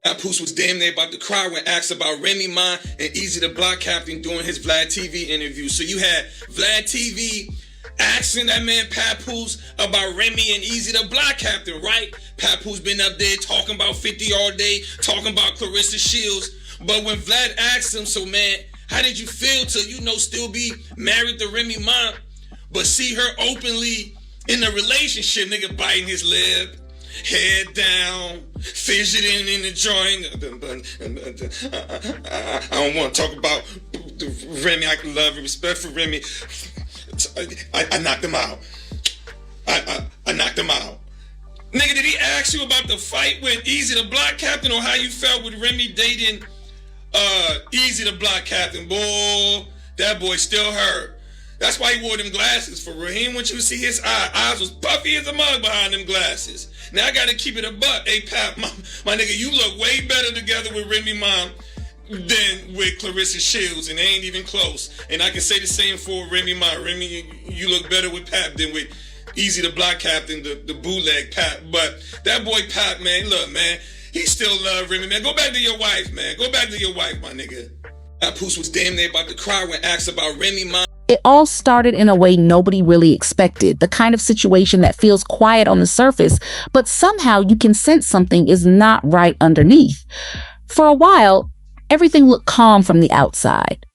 Papoose was damn near about to cry when asked about Remy Ma and Easy the Block Captain doing his Vlad TV interview. So you had Vlad TV asking that man Papoose about Remy and Easy the Block Captain, right? Papoose been up there talking about 50 all day, talking about Clarissa Shields. But when Vlad asked him, so man, how did you feel to, still be married to Remy Ma, but see her openly in a relationship, nigga biting his lip, head down, fidgeting in the joint. I don't want to talk about Remy. I can love and respect for Remy. I knocked him out. I knocked him out. Nigga, did he ask you about the fight with Easy the Block Captain or how you felt with Remy dating Easy the Block Captain? Boy, that boy still hurt. That's why he wore them glasses for real. He didn't want you to see his eyes was puffy as a mug behind them glasses. Now I gotta keep it a buck. Hey Pap, my nigga, you look way better together with Remy Ma than with Clarissa Shields, and they ain't even close. And I can say the same for Remy Ma. Remy, you look better with Pap than with Easy the Block Captain, the bootleg Pap. But that boy Pap, man, look, man, he still love Remy, man. Go back to your wife, man. Go back to your wife, my nigga. Papoose was damn near about to cry when asked about Remy Ma. It all started in a way nobody really expected, the kind of situation that feels quiet on the surface, but somehow you can sense something is not right underneath. For a while, everything looked calm from the outside.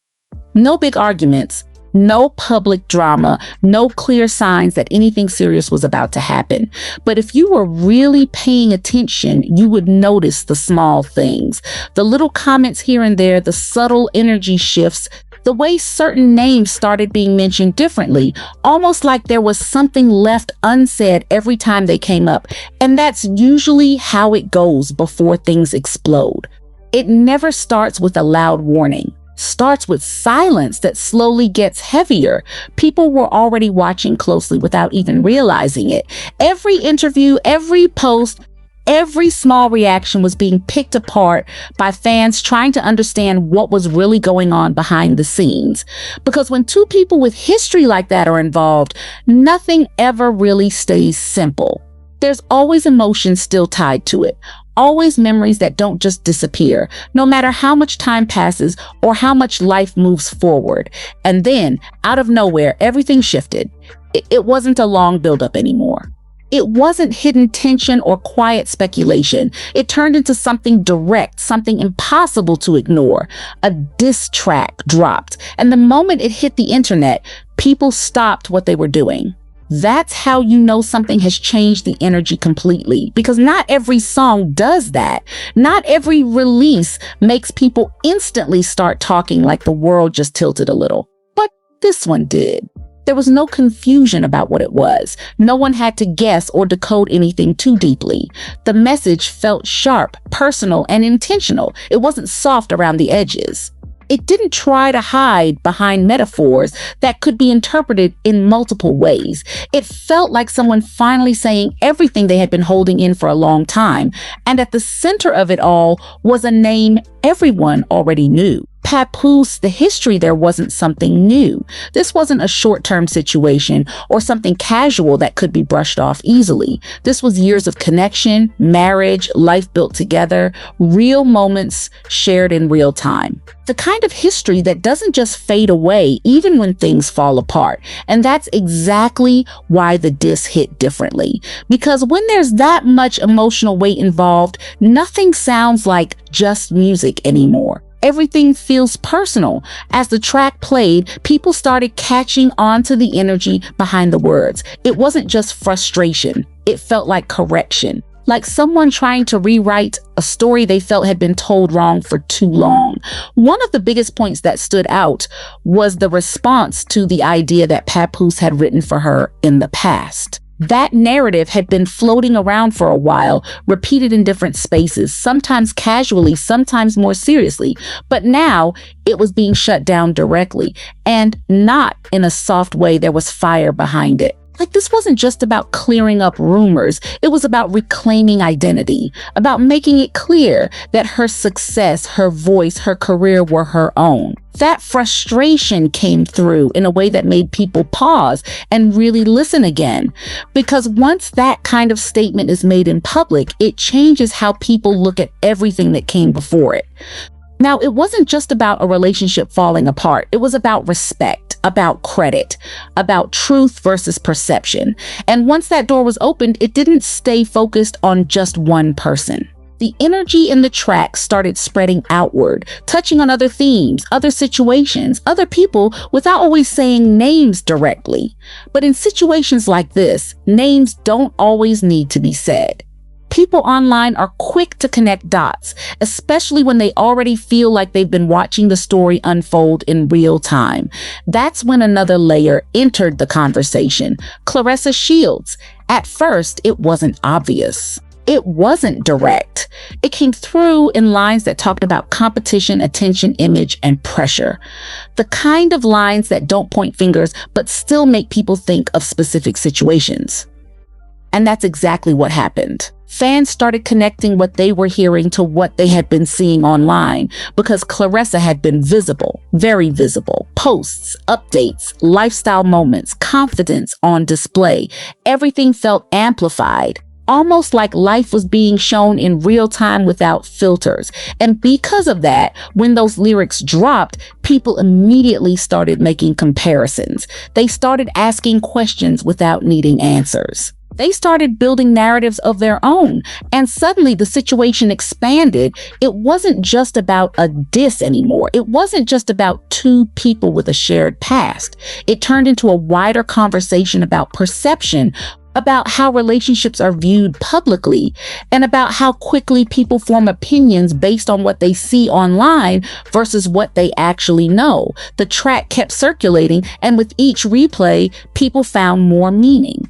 No big arguments, no public drama, no clear signs that anything serious was about to happen. But if you were really paying attention, you would notice the small things, the little comments here and there, the subtle energy shifts, the way certain names started being mentioned differently, almost like there was something left unsaid every time they came up. And that's usually how it goes before things explode. It never starts with a loud warning. Starts with silence that slowly gets heavier. People were already watching closely without even realizing it. Every interview, every post, every small reaction was being picked apart by fans trying to understand what was really going on behind the scenes. Because when two people with history like that are involved, nothing ever really stays simple. There's always emotion still tied to it. Always memories that don't just disappear, no matter how much time passes or how much life moves forward. And then, out of nowhere, everything shifted. It wasn't a long buildup anymore. It wasn't hidden tension or quiet speculation. It turned into something direct, something impossible to ignore. A diss track dropped, and the moment it hit the internet, people stopped what they were doing. That's how you know something has changed the energy completely, because not every song does that. Not every release makes people instantly start talking like the world just tilted a little. But this one did. There was no confusion about what it was. No one had to guess or decode anything too deeply. The message felt sharp, personal, and intentional. It wasn't soft around the edges. It didn't try to hide behind metaphors that could be interpreted in multiple ways. It felt like someone finally saying everything they had been holding in for a long time. And at the center of it all was a name everyone already knew. Papoose. The history there wasn't something new. This wasn't a short-term situation or something casual that could be brushed off easily. This was years of connection, marriage, life built together, real moments shared in real time. The kind of history that doesn't just fade away even when things fall apart. And that's exactly why the diss hit differently. Because when there's that much emotional weight involved, nothing sounds like just music anymore. Everything feels personal. As the track played, people started catching on to the energy behind the words. It wasn't just frustration. It felt like correction. Like someone trying to rewrite a story they felt had been told wrong for too long. One of the biggest points that stood out was the response to the idea that Papoose had written for her in the past. That narrative had been floating around for a while, repeated in different spaces, sometimes casually, sometimes more seriously. But now it was being shut down directly, and not in a soft way. There was fire behind it. Like, this wasn't just about clearing up rumors. It was about reclaiming identity, about making it clear that her success, her voice, her career were her own. That frustration came through in a way that made people pause and really listen again. Because once that kind of statement is made in public, it changes how people look at everything that came before it. Now, it wasn't just about a relationship falling apart. It was about respect, about credit, about truth versus perception. And once that door was opened, it didn't stay focused on just one person. The energy in the track started spreading outward, touching on other themes, other situations, other people without always saying names directly. But in situations like this, names don't always need to be said. People online are quick to connect dots, especially when they already feel like they've been watching the story unfold in real time. That's when another layer entered the conversation. Clarissa Shields. At first, it wasn't obvious. It wasn't direct. It came through in lines that talked about competition, attention, image, and pressure. The kind of lines that don't point fingers, but still make people think of specific situations. And that's exactly what happened. Fans started connecting what they were hearing to what they had been seeing online because Claressa had been visible, very visible. Posts, updates, lifestyle moments, confidence on display. Everything felt amplified, almost like life was being shown in real time without filters. And because of that, when those lyrics dropped, people immediately started making comparisons. They started asking questions without needing answers. They started building narratives of their own, and suddenly the situation expanded. It wasn't just about a diss anymore. It wasn't just about two people with a shared past. It turned into a wider conversation about perception, about how relationships are viewed publicly, and about how quickly people form opinions based on what they see online versus what they actually know. The track kept circulating, and with each replay, people found more meaning.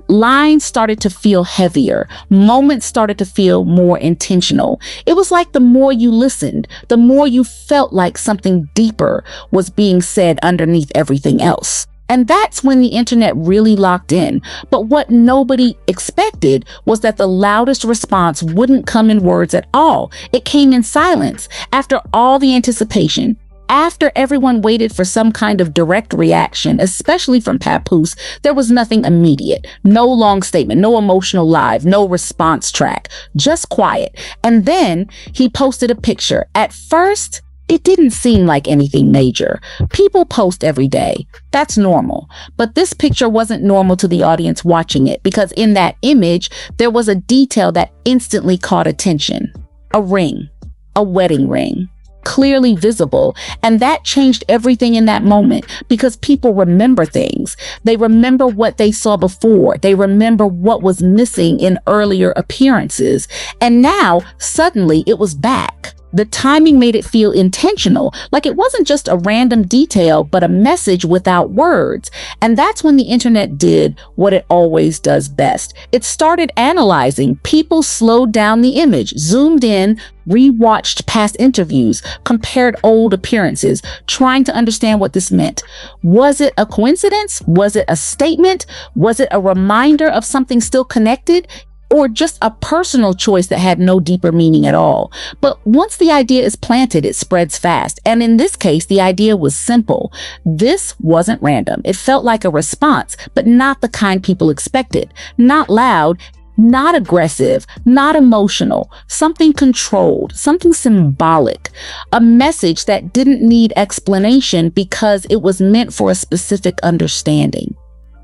Lines started to feel heavier. Moments started to feel more intentional. It was like the more you listened, the more you felt like something deeper was being said underneath everything else. And that's when the internet really locked in. But what nobody expected was that the loudest response wouldn't come in words at all. It came in silence. After all the anticipation, after everyone waited for some kind of direct reaction, especially from Papoose, there was nothing immediate. No long statement, no emotional live, no response track, just quiet. And then he posted a picture. At first, it didn't seem like anything major. People post every day. That's normal. But this picture wasn't normal to the audience watching it because in that image, there was a detail that instantly caught attention. A ring, a wedding ring. Clearly visible, and that changed everything in that moment because people remember things. They remember what they saw before. They remember what was missing in earlier appearances. And now, suddenly, it was back. The timing made it feel intentional, like it wasn't just a random detail, but a message without words. And that's when the internet did what it always does best. It started analyzing. People slowed down the image, zoomed in, rewatched past interviews, compared old appearances, trying to understand what this meant. Was it a coincidence? Was it a statement? Was it a reminder of something still connected? Or just a personal choice that had no deeper meaning at all? But once the idea is planted, it spreads fast. And in this case, the idea was simple. This wasn't random. It felt like a response, but not the kind people expected. Not loud, not aggressive, not emotional, something controlled, something symbolic, a message that didn't need explanation because it was meant for a specific understanding.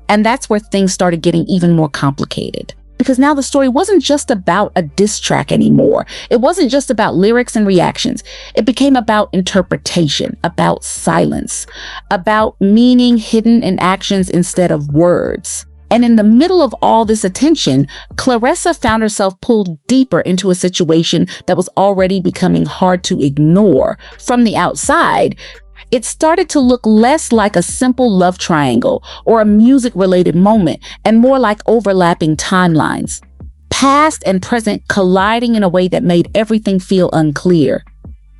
And that's where things started getting even more complicated. Because now the story wasn't just about a diss track anymore. It wasn't just about lyrics and reactions. It became about interpretation, about silence, about meaning hidden in actions instead of words. And in the middle of all this attention, Claressa found herself pulled deeper into a situation that was already becoming hard to ignore. From the outside, it started to look less like a simple love triangle or a music-related moment and more like overlapping timelines. Past and present colliding in a way that made everything feel unclear.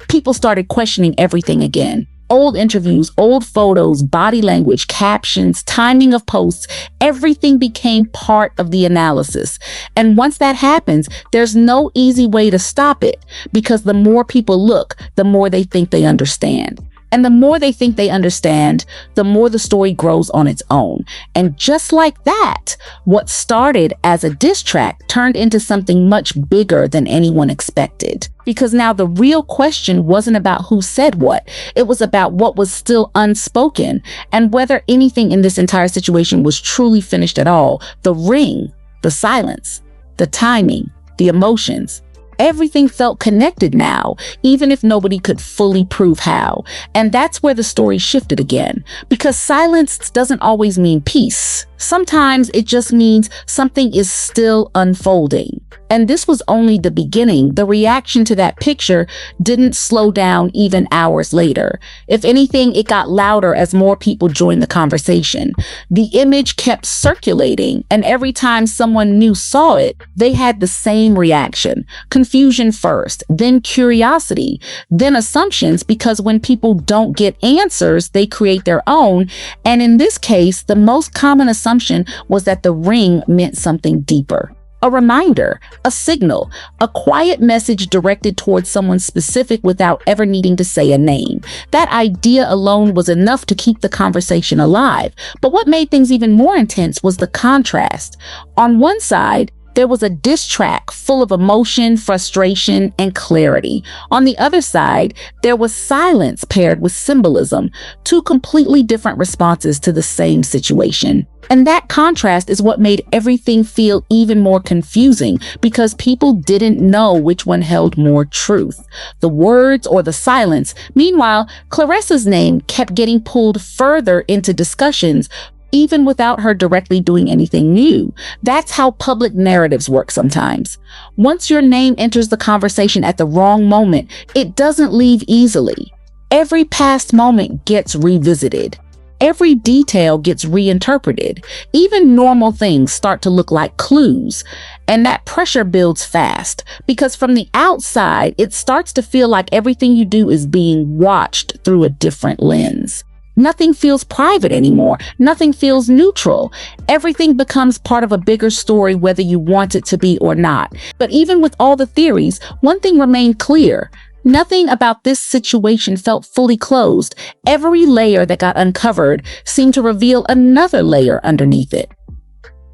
People started questioning everything again. Old interviews, old photos, body language, captions, timing of posts, everything became part of the analysis. And once that happens, there's no easy way to stop it, because the more people look, the more they think they understand. And the more they think they understand, the more the story grows on its own. And just like that, what started as a diss track turned into something much bigger than anyone expected. Because now the real question wasn't about who said what. It was about what was still unspoken and whether anything in this entire situation was truly finished at all. The ring, the silence, the timing, the emotions. Everything felt connected now, even if nobody could fully prove how. And that's where the story shifted again, because silence doesn't always mean peace. Sometimes it just means something is still unfolding. And this was only the beginning. The reaction to that picture didn't slow down even hours later. If anything, it got louder as more people joined the conversation. The image kept circulating, and every time someone new saw it, they had the same reaction. Confusion first, then curiosity, then assumptions, because when people don't get answers, they create their own. And in this case, the most common assumption was that the ring meant something deeper. A reminder, a signal, a quiet message directed towards someone specific without ever needing to say a name. That idea alone was enough to keep the conversation alive. But what made things even more intense was the contrast. On one side, there was a diss track full of emotion, frustration, and clarity. On the other side, there was silence paired with symbolism, two completely different responses to the same situation. And that contrast is what made everything feel even more confusing, because people didn't know which one held more truth, the words or the silence. Meanwhile, Claressa's name kept getting pulled further into discussions, even without her directly doing anything new. That's how public narratives work sometimes. Once your name enters the conversation at the wrong moment, it doesn't leave easily. Every past moment gets revisited. Every detail gets reinterpreted. Even normal things start to look like clues. And that pressure builds fast, because from the outside, it starts to feel like everything you do is being watched through a different lens. Nothing feels private anymore. Nothing feels neutral. Everything becomes part of a bigger story, whether you want it to be or not. But even with all the theories, one thing remained clear. Nothing about this situation felt fully closed. Every layer that got uncovered seemed to reveal another layer underneath it.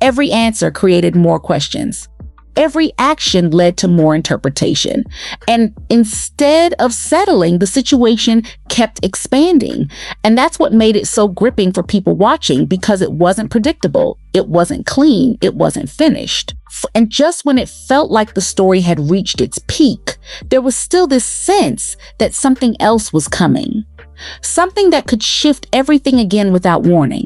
Every answer created more questions. Every action led to more interpretation. And instead of settling, the situation kept expanding. And that's what made it so gripping for people watching, because it wasn't predictable. It wasn't clean. It wasn't finished. And just when it felt like the story had reached its peak, there was still this sense that something else was coming. Something that could shift everything again without warning.